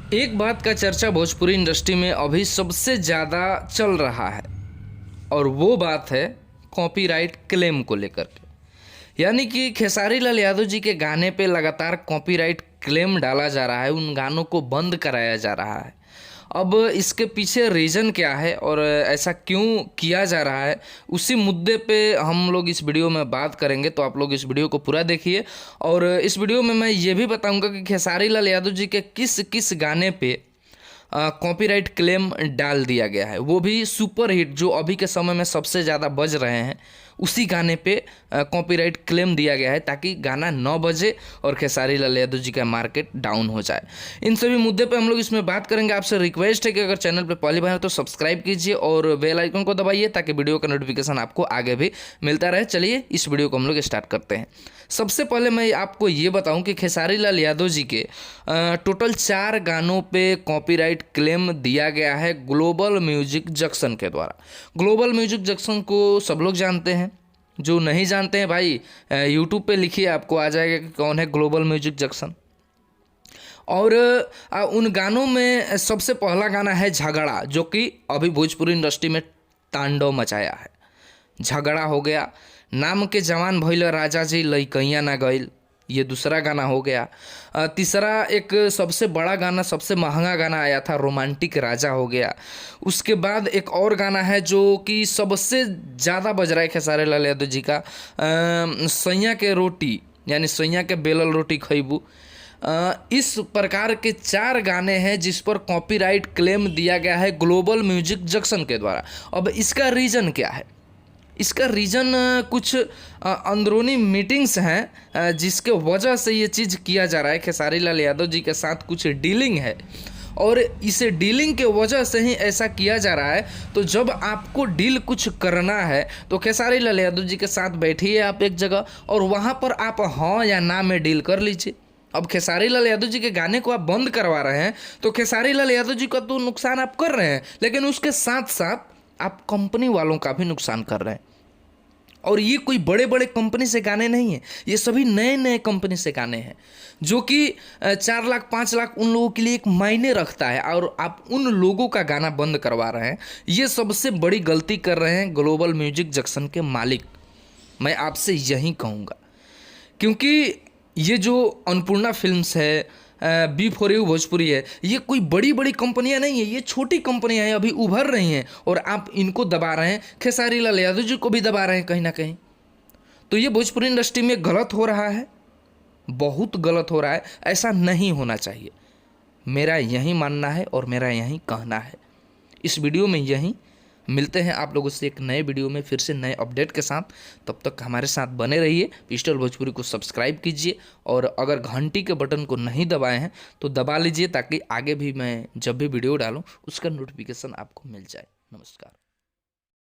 एक बात का चर्चा भोजपुरी इंडस्ट्री में अभी सबसे ज़्यादा चल रहा है और वो बात है कॉपीराइट क्लेम को लेकर के। यानी कि खेसारी लाल यादव जी के गाने पे लगातार कॉपीराइट क्लेम डाला जा रहा है, उन गानों को बंद कराया जा रहा है। अब इसके पीछे रीज़न क्या है और ऐसा क्यों किया जा रहा है, उसी मुद्दे पे हम लोग इस वीडियो में बात करेंगे। तो आप लोग इस वीडियो को पूरा देखिए और इस वीडियो में मैं ये भी बताऊंगा कि खेसारी लाल यादव जी के किस किस गाने पे कॉपीराइट क्लेम डाल दिया गया है, वो भी सुपर हिट जो अभी के समय में सबसे ज़्यादा बज रहे हैं, उसी गाने पे कॉपीराइट क्लेम दिया गया है ताकि गाना न बजे और खेसारी लाल यादव जी का मार्केट डाउन हो जाए। इन सभी मुद्दे पे हम लोग इसमें बात करेंगे। आपसे रिक्वेस्ट है कि अगर चैनल पे पहली बार है तो सब्सक्राइब कीजिए और बेल आइकन को दबाइए ताकि वीडियो का नोटिफिकेशन आपको आगे भी मिलता रहे। चलिए इस वीडियो को हम लोग स्टार्ट करते हैं। सबसे पहले मैं आपको ये बताऊं कि खेसारी लाल यादव जी के टोटल 4 गानों पे कॉपीराइट क्लेम दिया गया है ग्लोबल म्यूजिक जंक्शन के द्वारा। ग्लोबल म्यूजिक जंक्शन को सब लोग जानते हैं, जो नहीं जानते हैं भाई यूट्यूब पे लिखिए, आपको आ जाएगा कि कौन है ग्लोबल म्यूजिक जंक्शन। और उन गानों में सबसे पहला गाना है झगड़ा, जो कि अभी भोजपुरी इंडस्ट्री में तांडव मचाया है। झगड़ा हो गया, नाम के जवान भइल राजा जी लइकैया ना गइल, ये दूसरा गाना हो गया। तीसरा एक सबसे बड़ा गाना, सबसे महंगा गाना आया था, रोमांटिक राजा हो गया। उसके बाद एक और गाना है जो कि सबसे ज़्यादा बज रहा है खेसारी लाल यादव जी का, सैया के रोटी यानी सैया के बेलल रोटी खैबू। इस प्रकार के 4 गाने हैं जिस पर कॉपीराइट क्लेम दिया गया है ग्लोबल म्यूजिक जंक्शन के द्वारा। अब इसका रीज़न क्या है? इसका रीज़न कुछ अंदरूनी मीटिंग्स हैं जिसके वजह से ये चीज़ किया जा रहा है। खेसारी लाल यादव जी के साथ कुछ डीलिंग है और इसे डीलिंग के वजह से ही ऐसा किया जा रहा है। तो जब आपको डील कुछ करना है तो खेसारी लाल यादव जी के साथ बैठिए आप एक जगह और वहाँ पर आप हाँ या ना में डील कर लीजिए। अब खेसारी लाल यादव जी के गाने को आप बंद करवा रहे हैं तो खेसारी लाल यादव जी का तो नुकसान आप कर रहे हैं, लेकिन उसके साथ साथ आप कंपनी वालों का भी नुकसान कर रहे हैं। और ये कोई बड़े बड़े कंपनी से गाने नहीं हैं, ये सभी नए नए कंपनी से गाने हैं जो कि 4 लाख 5 लाख उन लोगों के लिए एक मायने रखता है, और आप उन लोगों का गाना बंद करवा रहे हैं। ये सबसे बड़ी गलती कर रहे हैं ग्लोबल म्यूजिक जंक्शन के मालिक, मैं आपसे यही कहूँगा। क्योंकि ये जो अन्नपूर्णा फिल्म्स है, B4U भोजपुरी है, ये कोई बड़ी बड़ी कंपनियां नहीं है, ये छोटी कंपनियां हैं, अभी उभर रही हैं और आप इनको दबा रहे हैं। खेसारी लाल यादव जी को भी दबा रहे हैं कहीं ना कहीं। तो ये भोजपुरी इंडस्ट्री में गलत हो रहा है, बहुत गलत हो रहा है, ऐसा नहीं होना चाहिए। मेरा यही मानना है और मेरा यही कहना है। इस वीडियो में यही मिलते हैं आप लोगों से एक नए वीडियो में फिर से नए अपडेट के साथ। तब तक हमारे साथ बने रहिए। पिस्टल भोजपुरी को सब्सक्राइब कीजिए और अगर घंटी के बटन को नहीं दबाए हैं तो दबा लीजिए ताकि आगे भी मैं जब भी वीडियो डालूं उसका नोटिफिकेशन आपको मिल जाए। नमस्कार।